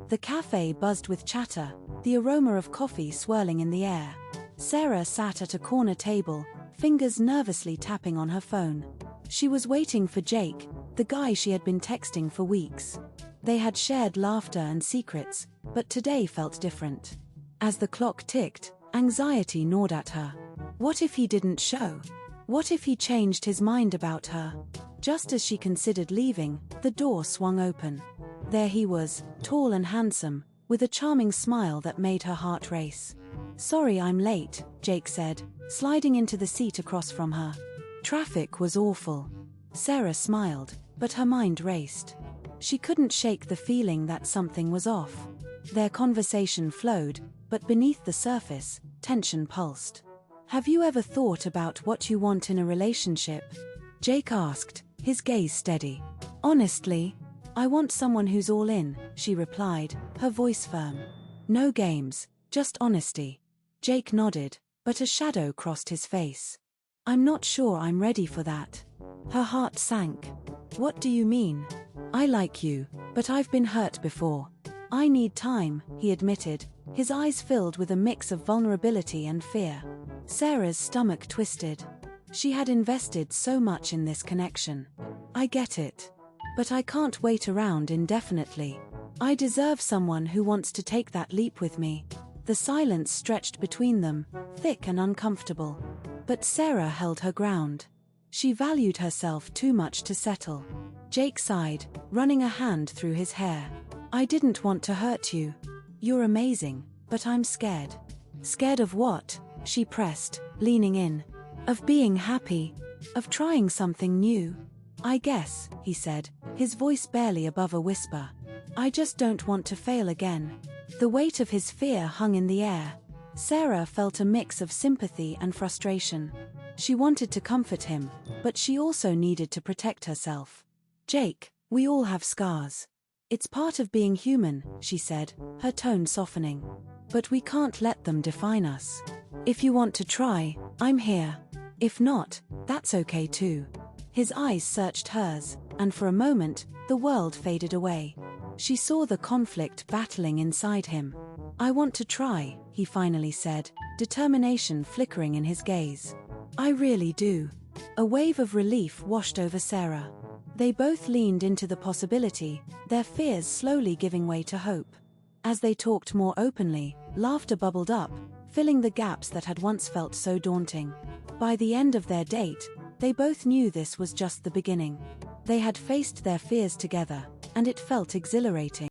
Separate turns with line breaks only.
The cafe buzzed with chatter, the aroma of coffee swirling in the air. Sarah sat at a corner table, fingers nervously tapping on her phone. She was waiting for Jake, the guy she had been texting for weeks. They had shared laughter and secrets, but today felt different. As the clock ticked, anxiety gnawed at her. What if he didn't show? What if he changed his mind about her? Just as she considered leaving, the door swung open. There he was, tall and handsome, with a charming smile that made her heart race. "Sorry I'm late," Jake said, sliding into the seat across from her. "Traffic was awful." Sarah smiled, but her mind raced. She couldn't shake the feeling that something was off. Their conversation flowed, but beneath the surface, tension pulsed. "Have you ever thought about what you want in a relationship?" Jake asked, his gaze steady. "Honestly, I want someone who's all in," she replied, her voice firm. "No games, just honesty." Jake nodded, but a shadow crossed his face. "I'm not sure I'm ready for that." Her heart sank. "What do you mean?" "I like you, but I've been hurt before. I need time," he admitted, his eyes filled with a mix of vulnerability and fear. Sarah's stomach twisted. She had invested so much in this connection. "I get it. But I can't wait around indefinitely. I deserve someone who wants to take that leap with me." The silence stretched between them, thick and uncomfortable. But Sarah held her ground. She valued herself too much to settle. Jake sighed, running a hand through his hair. "I didn't want to hurt you. You're amazing, but I'm scared." "Scared of what?" she pressed, leaning in. "Of being happy. Of trying something new." "I guess," he said, his voice barely above a whisper. "I just don't want to fail again." The weight of his fear hung in the air. Sarah felt a mix of sympathy and frustration. She wanted to comfort him, but she also needed to protect herself. "Jake, we all have scars. It's part of being human," she said, her tone softening. "But we can't let them define us. If you want to try, I'm here. If not, that's okay too." His eyes searched hers, and for a moment, the world faded away. She saw the conflict battling inside him. "I want to try," he finally said, determination flickering in his gaze. "I really do." A wave of relief washed over Sarah. They both leaned into the possibility, their fears slowly giving way to hope. As they talked more openly, laughter bubbled up, filling the gaps that had once felt so daunting. By the end of their date, they both knew this was just the beginning. They had faced their fears together, and it felt exhilarating.